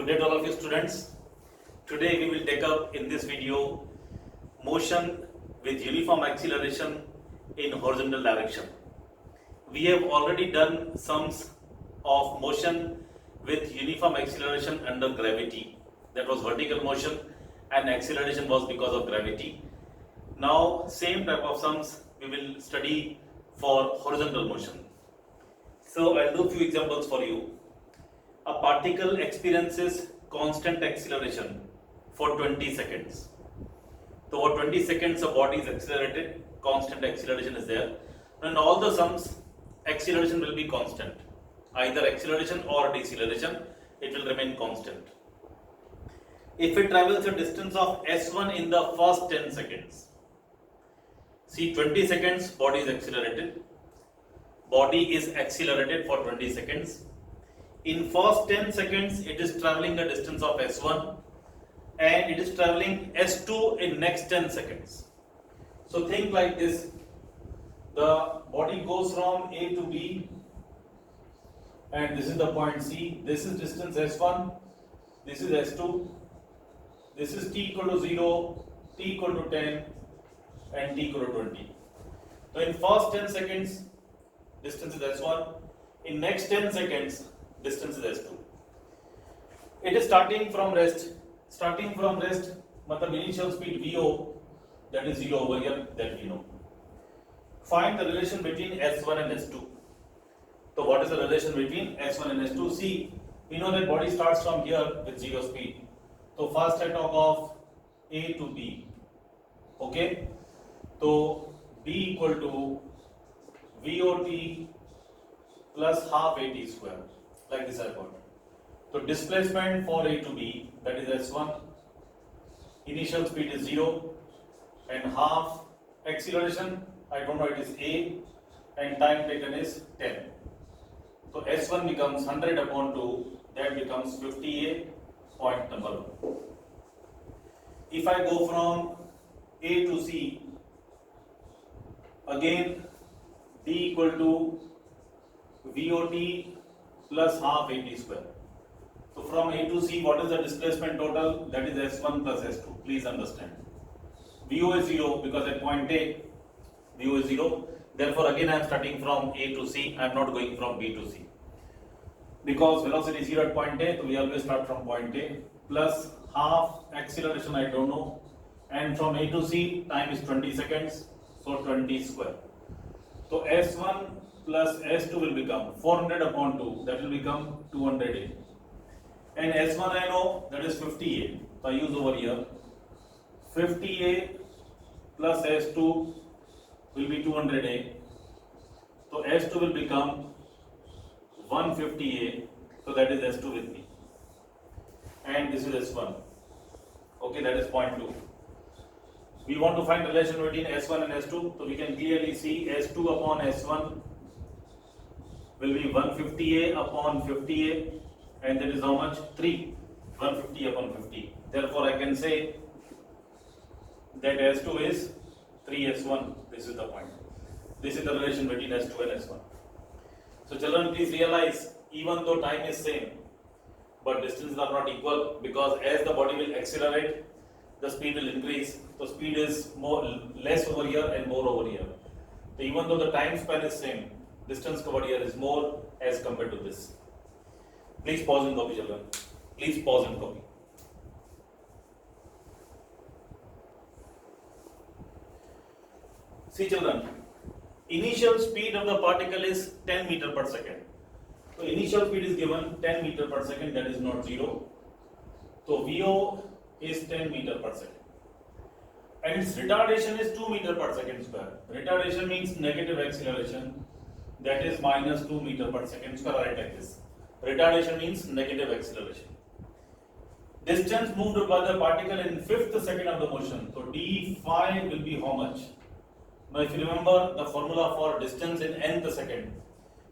Good day to all of you students. Today we will take up in this video motion with uniform acceleration in horizontal direction. We have already done sums of motion with uniform acceleration under gravity. That was vertical motion and acceleration was because of gravity. Now same type of sums we will study for horizontal motion. So I'll do a few examples for you. A particle experiences constant acceleration for 20 seconds. So for 20 seconds a body is accelerated, constant acceleration is there. In all the sums, acceleration will be constant. Either acceleration or deceleration, it will remain constant. If it travels a distance of s1 in the first 10 seconds, see 20 seconds body is accelerated. Body is accelerated for 20 seconds. In first 10 seconds, it is traveling a distance of s1 and it is traveling s2 in next 10 seconds. So think like this, the body goes from A to B and this is the point C, this is distance s1, this is s2, this is t equal to 0, t equal to 10 and t equal to 20. So in first 10 seconds, distance is s1, in next 10 seconds, distance is s2. It is starting from rest, matlab initial speed VO, that is 0 over here, that we know. Find the relation between s1 and s2. So what is the relation between s1 and s2? See, we know that body starts from here with 0 speed. So first I talk of A to B. Okay? So B equal to VOT plus half AT square. Like this I got. So displacement for A to B, that is S1, initial speed is 0 and half acceleration, I don't know, it is A and time taken is 10. So S1 becomes 100 upon 2, that becomes 50A, point number 1. If I go from A to C, again D equal to VOT plus half AT square. So from A to C, what is the displacement total? That is S1 plus S2. Please understand. VO is 0 because at point A, VO is 0. Therefore, again I am starting from A to C. I am not going from B to C. Because velocity is 0 at point A, so we always start from point A. Plus half acceleration I don't know. And from A to C, time is 20 seconds. So 20 square. So S1 plus S2 will become 400 upon 2, that will become 200A. And S1 I know, that is 50A. So I use over here 50A plus S2 will be 200A. So S2 will become 150A. So that is S2 with me. And this is S1. Okay, that is point 2. We want to find relation between S1 and S2. So we can clearly see S2 upon S1 will be 150A upon 50A, and that is how much? 3. 150 upon 50. Therefore, I can say that S2 is 3S1. This is the point. This is the relation between S2 and S1. So, children, please realize, even though time is same, but distances are not equal, because as the body will accelerate, the speed will increase. So, speed is less over here and more over here. So, even though the time span is same, distance covered here is more as compared to this. Please pause and copy, children. Please pause and copy. See, children, initial speed of the particle is 10 meter per second. So initial speed is given 10 meter per second, that is not 0. So VO is 10 meter per second. And its retardation is 2 meter per second square. Retardation means negative acceleration. That is minus 2 meter per second square, right, like this. Retardation means negative acceleration. Distance moved by the particle in 5th second of the motion. So d phi will be how much? Now if you remember the formula for distance in nth second,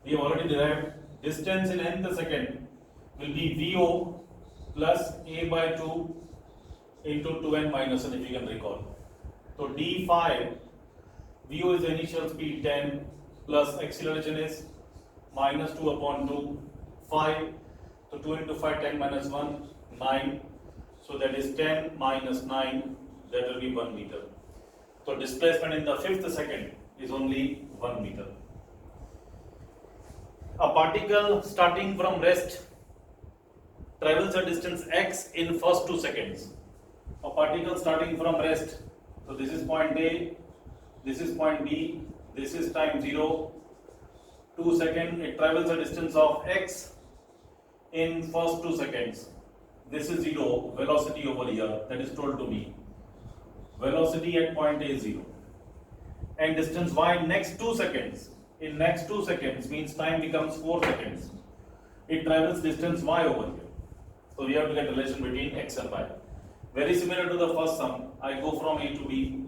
we have already derived. Distance in nth second will be VO plus A by 2 into 2n minus 1, if you can recall. So d phi, VO is the initial speed 10 plus acceleration is minus 2 upon 2, 5. So 2 into 5, 10 minus 1, 9. So that is 10 minus 9, that will be 1 meter. So displacement in the fifth second is only 1 meter. A particle starting from rest travels a distance x in first 2 seconds. A particle starting from rest, so this is point A, this is point B, this is time 0, 2 seconds, it travels a distance of x in first 2 seconds. This is 0, velocity over here, that is told to me. Velocity at point A is 0. And distance y next 2 seconds. In next 2 seconds means time becomes 4 seconds. It travels distance y over here. So we have to get relation between x and y. Very similar to the first sum. I go from A to B.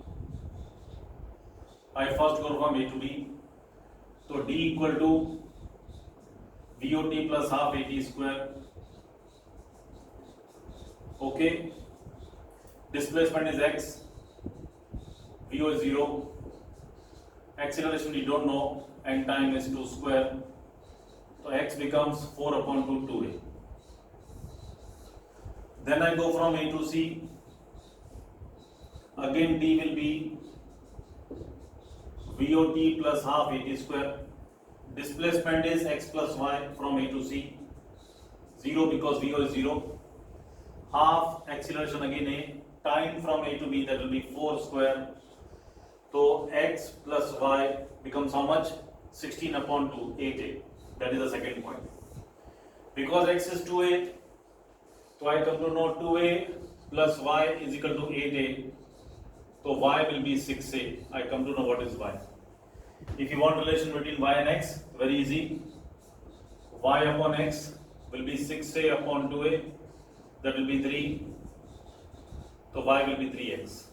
I first go from A to B. So D equal to VOT plus half AT square. Okay. Displacement is x. VO is 0. Acceleration we don't know. And time is 2 square. So x becomes 4 upon 2, 2a. Then I go from A to C. Again D will be VOT plus half AT square. Displacement is x plus y from A to C. 0 because VO is 0. Half acceleration again A. Time from A to B, that will be 4 square. So x plus y becomes how much? 16 upon 2, 8a. That is the second point. Because x is 2a, so I come to know 2a plus y is equal to 8a. So y will be 6a. I come to know what is y. If you want relation between y and x, very easy. Y upon x will be 6a upon 2a. That will be 3. So y will be 3x.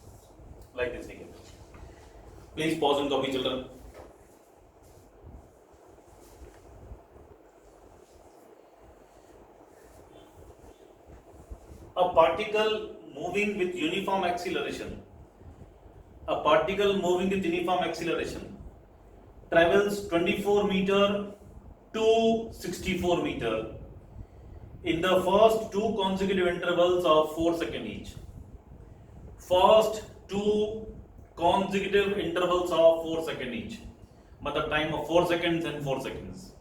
Like this again. Please pause and copy, children. A particle moving with uniform acceleration. A particle moving with uniform acceleration travels 24 meter to 64 meter in the first 2 consecutive intervals of 4 seconds each. First 2 consecutive intervals of 4 seconds each. But the time of 4 seconds and 4 seconds.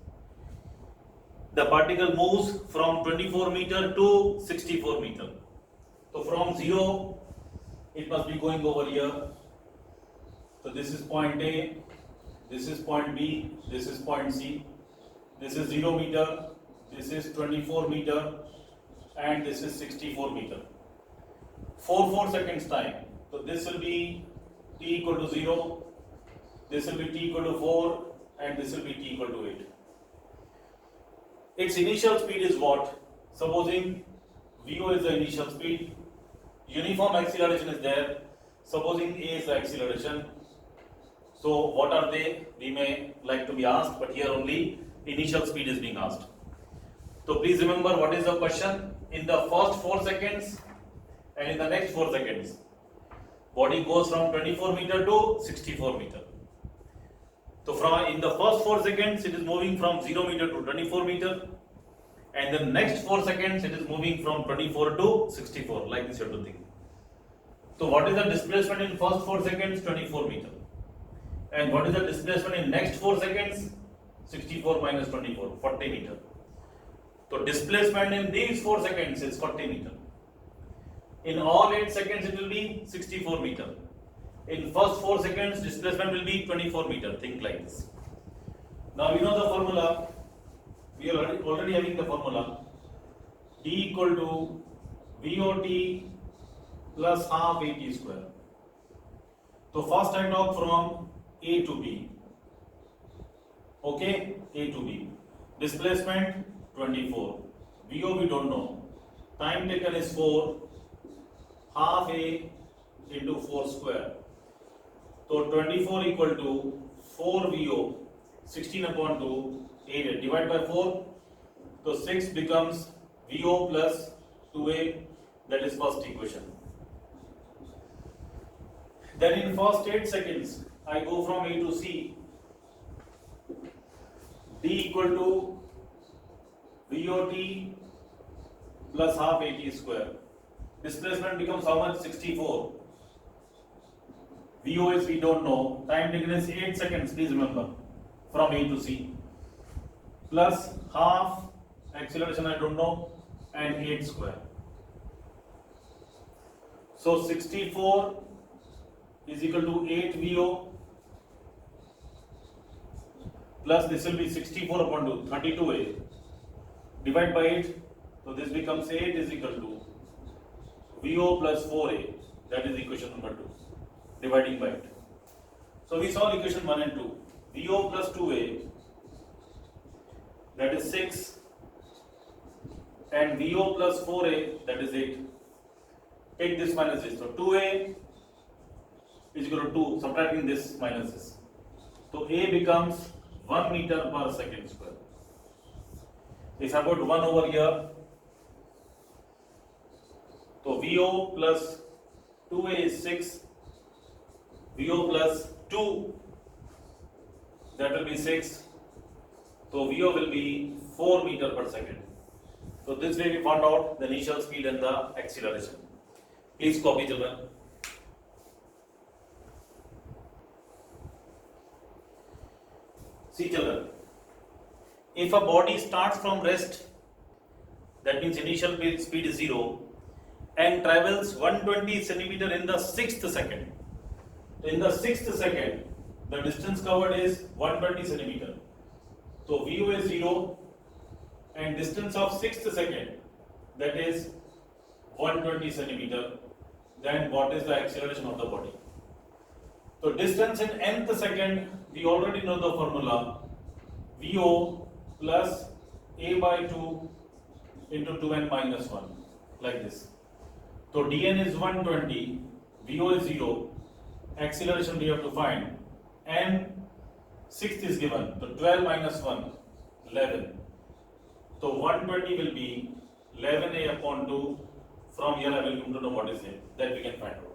The particle moves from 24 meter to 64 meter. So from 0, it must be going over here. So this is point A, this is point B, this is point C. This is 0 meter, this is 24 meter, and this is 64 meter. 4 seconds time. So this will be t equal to 0, this will be t equal to 4, and this will be t equal to 8. Its initial speed is what? Supposing VO is the initial speed, uniform acceleration is there. Supposing A is the acceleration. So what are they? We may like to be asked, but here only initial speed is being asked. So please remember what is the question. In the first 4 seconds and in the next 4 seconds, body goes from 24 meter to 64 meter. So in the first 4 seconds, it is moving from 0 meter to 24 meter, and the next 4 seconds, it is moving from 24 to 64. Like this, you have to think. So what is the displacement in first 4 seconds? 24 meter. And what is the displacement in next 4 seconds? 64 minus 24, 40 meter. So displacement in these 4 seconds is 40 meter. In all 8 seconds, it will be 64 meter. In first 4 seconds, displacement will be 24 meter. Think like this. Now we know the formula. We are already having the formula. D equal to VOT plus half AT square. So first I talk from A to B. Okay, A to B. Displacement 24. VO we don't know. Time taken is 4. Half A into 4 square. So 24 equal to 4 VO, 16 upon 2, 8. Divide by 4. So 6 becomes VO plus 2A. That is first equation. Then in first 8 seconds, I go from A to C. D equal to VOT plus half at square. Displacement becomes how much? 64. VO is we don't know. Time taken is 8 seconds, please remember, from A to C. Plus half acceleration I don't know, and 8 square. So 64 is equal to 8 VO plus this will be 64 upon 2, 32A. Divide by 8, so this becomes 8 is equal to VO plus 4A, that is equation number 2, dividing by 8. So we solve equation 1 and 2. VO plus 2A, that is 6, and VO plus 4A, that is 8. Take this minus this, so 2A is equal to 2, subtracting this minus this. So A becomes 1 meter per second square. If I put 1 over here, so VO plus 2A is 6, VO plus 2, that will be 6, so VO will be 4 meter per second. So this way we found out the initial speed and the acceleration. Please copy, children. See, children, if a body starts from rest, that means initial speed is 0, and travels 120 centimeter in the 6th second. In the 6th second, the distance covered is 120 centimeter. So VO is 0, and distance of 6th second, that is 120 centimeter. Then what is the acceleration of the body? So distance in nth second, we already know the formula, VO plus A by 2 into 2n minus 1, like this. So dn is 120, VO is 0, acceleration we have to find, and 6th is given, so 12 minus 1, 11. So 120 will be 11A upon 2, from here I will come to know what is it, that we can find out.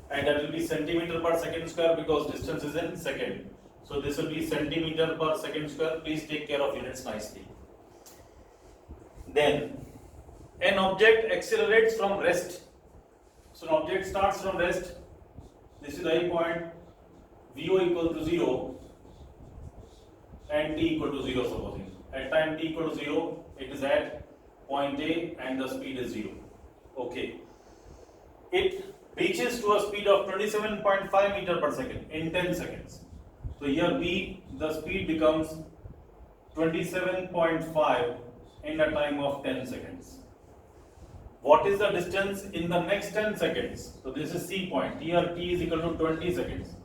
And that will be centimeter per second square because distance is in second. So this will be centimeter per second square. Please take care of units nicely. Then an object accelerates from rest. So an object starts from rest. This is the A point. VO equal to 0 and T equal to 0 supposing. At time T equal to 0, it is at point A and the speed is 0. Okay. It reaches to a speed of 27.5 meter per second in 10 seconds. So here B, the speed becomes 27.5 in a time of 10 seconds. What is the distance in the next 10 seconds? So this is C point. Here T is equal to 20 seconds.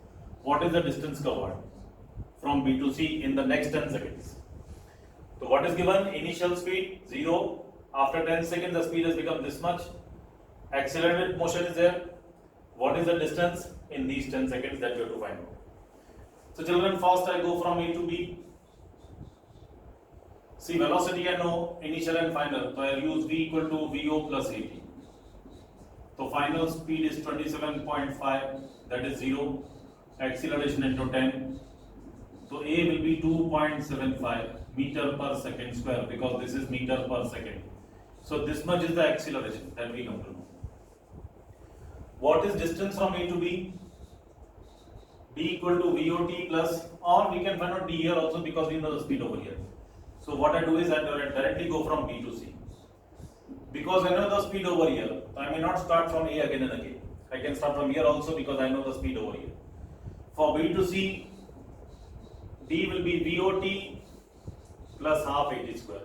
What is the distance covered from B to C in the next 10 seconds? So what is given? Initial speed 0. After 10 seconds the speed has become this much. Accelerated motion is there. What is the distance in these 10 seconds that you have to find out? So children, first I go from A to B. See, velocity I know, initial and final. So I will use V equal to VO plus AT. So final speed is 27.5, that is 0. Acceleration into 10. So A will be 2.75 meter per second square because this is meter per second. So this much is the acceleration that we come to know. What is distance from A to B? D equal to VOT plus, or we can find out D here also because we know the speed over here. So what I do is I directly go from B to C. Because I know the speed over here, I may not start from A again and again. I can start from here also because I know the speed over here. For B to C, D will be VOT plus half AT square.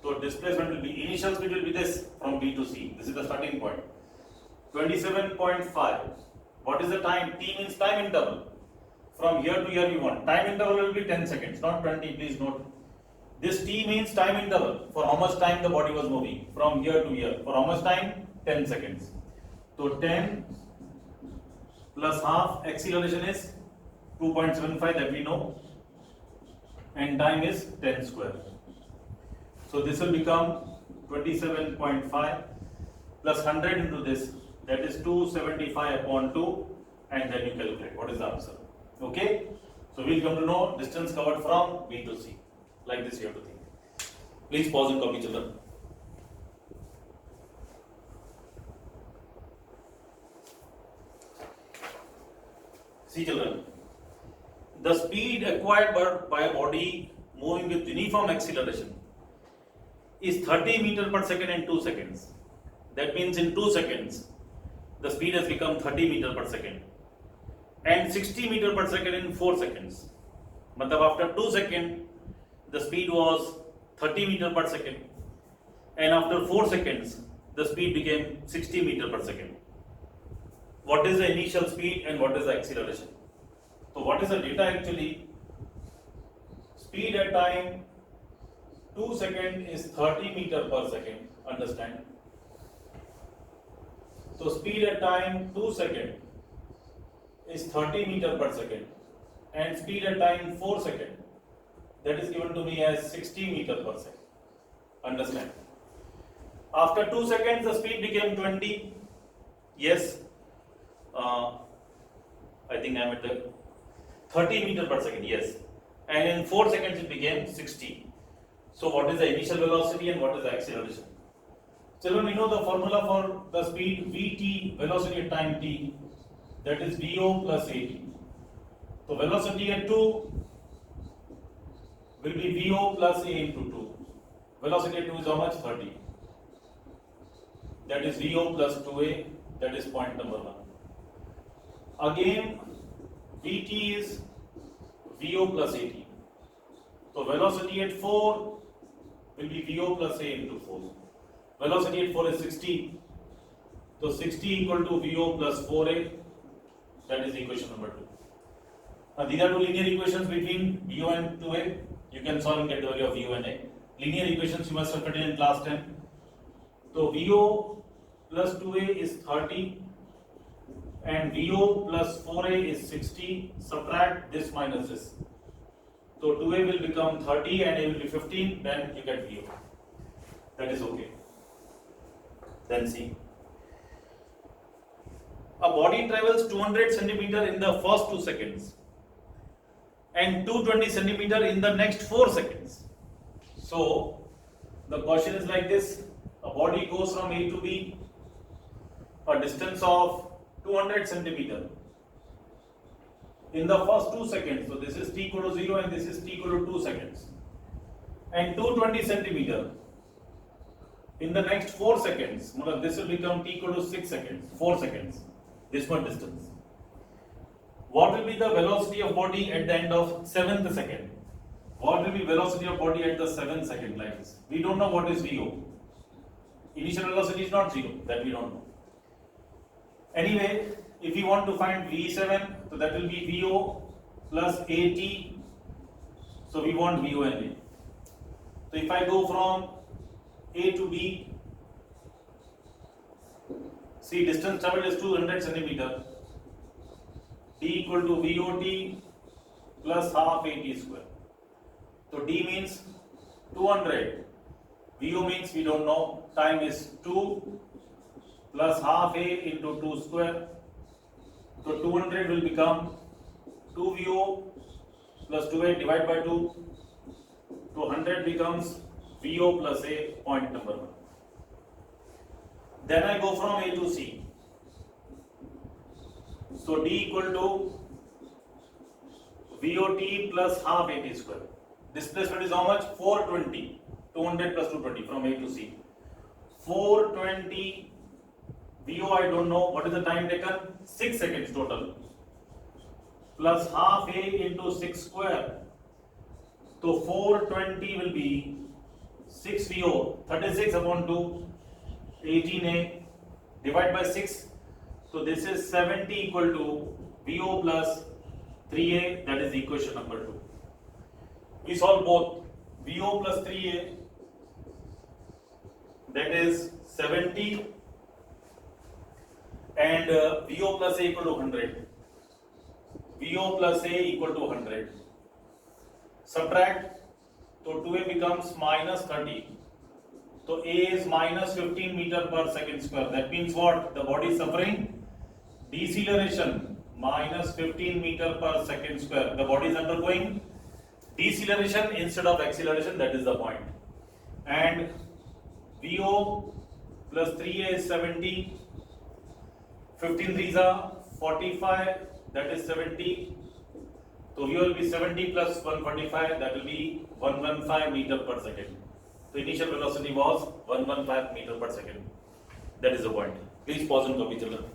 So displacement will be, initial speed will be this from B to C. This is the starting point. 27.5. What is the time? T means time interval. From here to here we want. Time interval will be 10 seconds, not 20, please note. This T means time interval. For how much time the body was moving. From here to here. For how much time? 10 seconds. So 10 plus half, acceleration is 2.75 that we know. And time is 10 square. So this will become 27.5 plus 100 into this. That is 275 upon 2, and then you calculate what is the answer. Okay? So we'll come to know distance covered from B to C. Like this you have to think. Please pause and copy, children. See children, the speed acquired by a body moving with uniform acceleration is 30 meter per second in 2 seconds. That means in 2 seconds, the speed has become 30 meter per second and 60 meter per second in 4 seconds. Matlab after 2 seconds, the speed was 30 meter per second and after 4 seconds, the speed became 60 meter per second. What is the initial speed and what is the acceleration? So what is the data actually? Speed at time 2 seconds is 30 meter per second, understand? So speed at time 2 seconds is 30 meter per second and speed at time 4 seconds, that is given to me as 60 meter per second, understand? After 2 seconds the speed became 20, yes, I think I am at the 30 meter per second, yes, and in 4 seconds it became 60. So what is the initial velocity and what is the acceleration? Children, you know the formula for the speed Vt, velocity at time t, that is Vo plus At. So velocity at 2 will be Vo plus A into 2. Velocity at 2 is how much? 30. That is Vo plus 2A, that is point number 1. Again, Vt is Vo plus At. So velocity at 4 will be Vo plus A into 4. Velocity at 4 is 60. So 60 equal to Vo plus 4A, that is equation number 2. Now these are two linear equations between Vo and 2A. You can solve and get the value of Vo and A. Linear equations you must have studied in class 10. So Vo plus 2A is 30 and Vo plus 4A is 60. Subtract this minus this. So 2A will become 30 and A will be 15, then you get Vo. That is okay. Then see. A body travels 200 centimeter in the first 2 seconds and 220 centimeter in the next 4 seconds. So the question is like this: a body goes from A to B, a distance of 200 centimeter in the first 2 seconds. So this is t equal to 0 and this is t equal to 2 seconds, and 220 centimeter in the next 4 seconds. This will become t equal to 6 seconds, 4 seconds, this much distance. What will be the velocity of body at the end of 7th second? What will be velocity of body at the 7th second, like this? We don't know what is Vo. Initial velocity is not 0, that we don't know. Anyway, if you want to find V7, so that will be Vo plus At. So we want Vo and A. So if I go from A to B, see distance traveled is 200 centimeter. D equal to VOT plus half AT square. So D means 200. VO means we don't know. Time is 2 plus half A into 2 square. So 200 will become 2 VO plus 2A divided by 2. So 100 becomes VO plus A, point number 1. Then I go from A to C. So D equal to VOT plus half AT square. Displacement is how much? 420. 200 plus 220 from A to C. 420 VO I don't know. What is the time taken? 6 seconds total. Plus half A into 6 square. So 420 will be 6 VO. 36 upon 2. 18A. Divide by 6. So this is 70 equal to VO plus 3A. That is equation number 2. We solve both. VO plus 3A. That is 70. And VO plus A equal to 100. VO plus A equal to 100. Subtract. So 2A becomes minus 30. So A is minus 15 meter per second square. That means what? The body is suffering deceleration, minus 15 meter per second square. The body is undergoing deceleration instead of acceleration. That is the point. And VO plus 3A is 70. 15 3s are 45 that is 70. So here will be 70 plus 145, that will be 115 meter per second. So initial velocity was 115 meter per second. That is the point. Please pause and copy, children.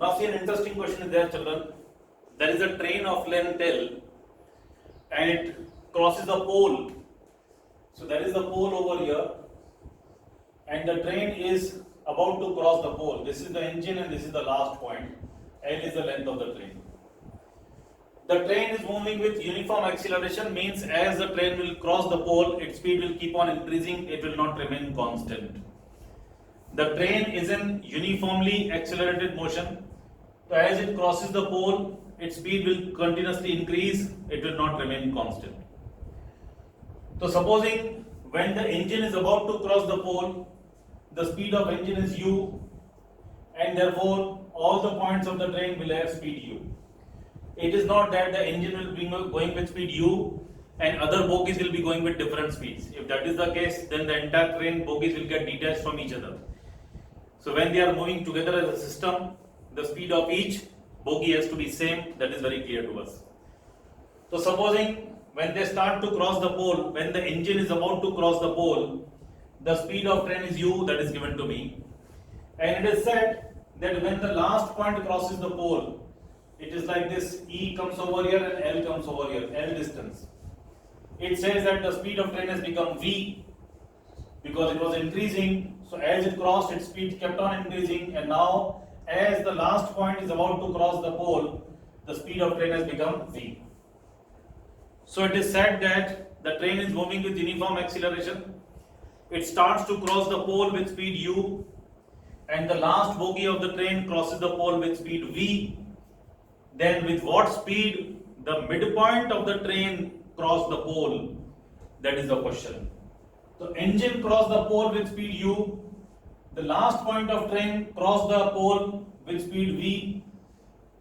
Now see, an interesting question is there, children. There is a train of length L and it crosses the pole. So there is the pole over here and the train is about to cross the pole. This is the engine and this is the last point. L is the length of the train. The train is moving with uniform acceleration, means as the train will cross the pole, its speed will keep on increasing, it will not remain constant. The train is in uniformly accelerated motion. So as it crosses the pole, its speed will continuously increase, it will not remain constant. So supposing when the engine is about to cross the pole, the speed of engine is u and therefore all the points of the train will have speed u. It is not that the engine will be going with speed u and other bogies will be going with different speeds. If that is the case, then the entire train bogies will get detached from each other. So when they are moving together as a system, the speed of each bogie has to be same. That is very clear to us. So supposing when they start to cross the pole, when the engine is about to cross the pole, the speed of train is u, that is given to me. And it is said that when the last point crosses the pole, it is like this, E comes over here and L comes over here, L distance. It says that the speed of train has become V because it was increasing. So as it crossed, its speed kept on increasing, and now as the last point is about to cross the pole, the speed of train has become V. So it is said that the train is moving with uniform acceleration. It starts to cross the pole with speed u, and the last bogie of the train crosses the pole with speed v. Then with what speed the midpoint of the train crossed the pole? That is the question. So engine crossed the pole with speed u, the last point of train crossed the pole with speed v.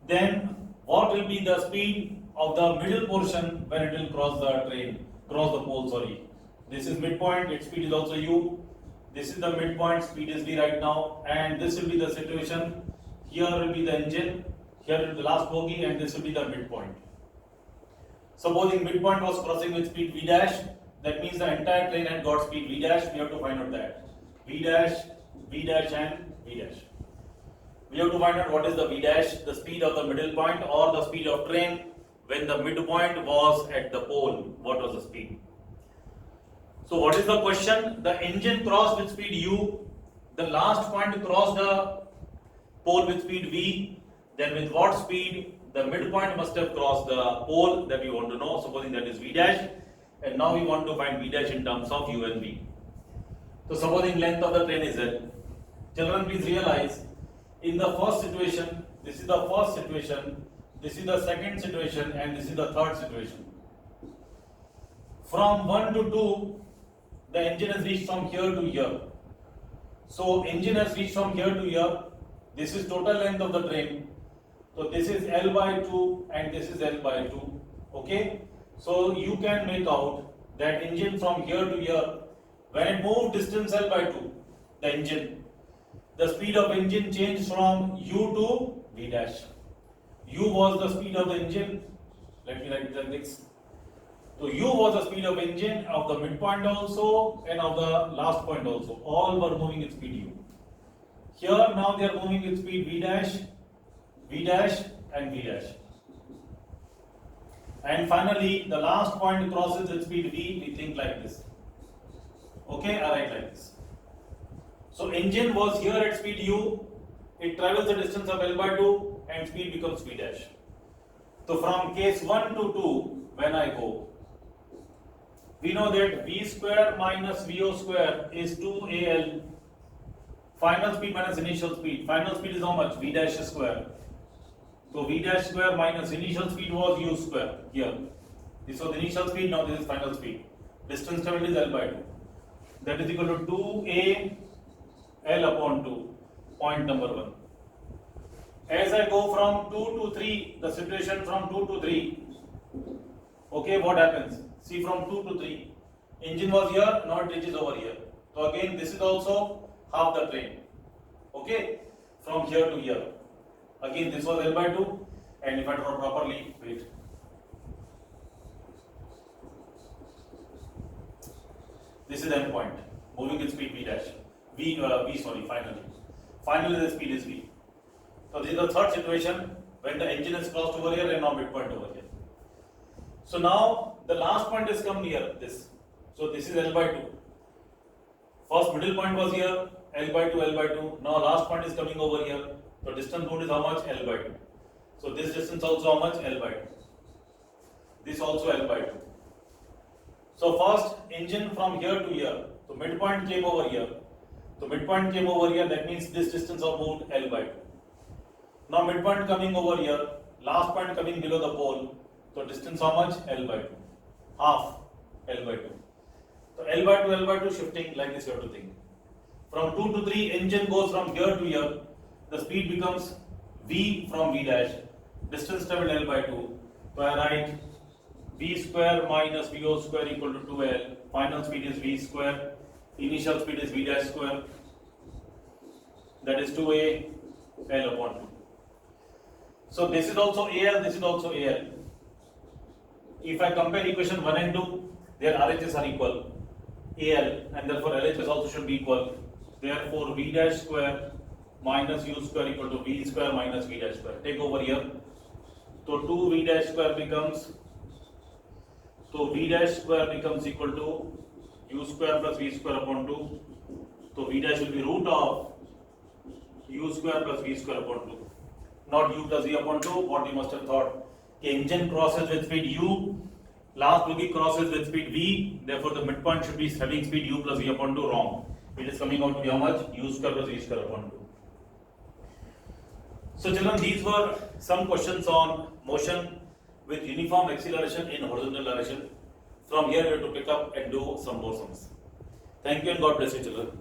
Then what will be the speed of the middle portion when it will cross the pole, sorry. This is midpoint, its speed is also u. This is the midpoint, speed is v right now, and this will be the situation. Here will be the engine, here will be the last bogie, and this will be the midpoint. Supposing midpoint was crossing with speed v dash, that means the entire train had got speed v dash. We have to find out that v dash, and v dash. We have to find out what is the v dash, the speed of the middle point or the speed of train when the midpoint was at the pole. What was the speed? So what is the question? The engine crossed with speed u, the last point crossed the pole with speed v, then with what speed the midpoint must have crossed the pole, that we want to know. Supposing that is v dash, and now we want to find v dash in terms of u and v. So supposing length of the train is L. Children, please realize, in the first situation, this is the first situation, this is the second situation, and this is the third situation. From 1 to 2, the engine has reached from here to here. So engine has reached from here to here. This is total length of the train. So this is L by 2 and this is L by 2. Okay. So you can make out that engine from here to here, when it moved distance L by 2, the engine, the speed of engine changed from u to v dash. U was the speed of the engine. Let me write it like this. So u was the speed of engine of the midpoint also and of the last point also. All were moving with speed u. Here now they are moving with speed v dash and v dash. And finally the last point crosses with speed v, we think like this. Okay, I write like this. So engine was here at speed u, it travels the distance of L by 2 and speed becomes v dash. So from case 1 to 2, when I go, we know that v square minus vo square is 2al. Final speed minus initial speed. Final speed is how much? V dash square. So v dash square minus initial speed was u square here. This was initial speed, now this is final speed. Distance traveled is L by 2. That is equal to 2a L upon 2. Point number 1. As I go from 2 to 3, the situation from 2 to 3, okay, what happens? See, from 2 to 3, engine was here, now it reaches over here. So again, this is also half the train. Okay, from here to here. Again, this was L by 2, and if I draw properly, wait. This is end point, moving with speed v dash. Finally the speed is v. So this is the third situation when the engine is crossed over here and now midpoint over here. So now the last point is come near this. So this is L by 2. First middle point was here, L by 2, L by 2. Now last point is coming over here. So distance moved is how much? L by 2. So this distance also how much? L by 2. This also L by 2. So first engine from here to here. So midpoint came over here. So midpoint came over here. That means this distance of moved L by 2. Now midpoint coming over here. Last point coming below the pole. So distance how much? L by 2. Half L by 2. So L by 2, L by 2 shifting like this you have to think. From 2 to 3 engine goes from here to here. The speed becomes V from V dash. Distance traveled L by 2. So I write V square minus VO square equal to 2L. Final speed is V square. Initial speed is V dash square. That is 2A L upon 2. So this is also AL, this is also AL. If I compare equation 1 and 2, their RHS are equal. AL and therefore LHS also should be equal. Therefore V dash square minus U square equal to V square minus V dash square. Take over here. So 2 V dash square becomes, so V dash square becomes equal to U square plus V square upon 2. So V dash will be root of U square plus V square upon 2. Not U plus V upon 2, what you must have thought. Engine crosses with speed U, last bogie crosses with speed V, therefore the midpoint should be having speed U plus V upon 2, wrong. It is coming out to be how much? U square plus V square upon 2. So children, these were some questions on motion with uniform acceleration in horizontal direction. From here we have to pick up and do some more sums. Thank you and God bless you children.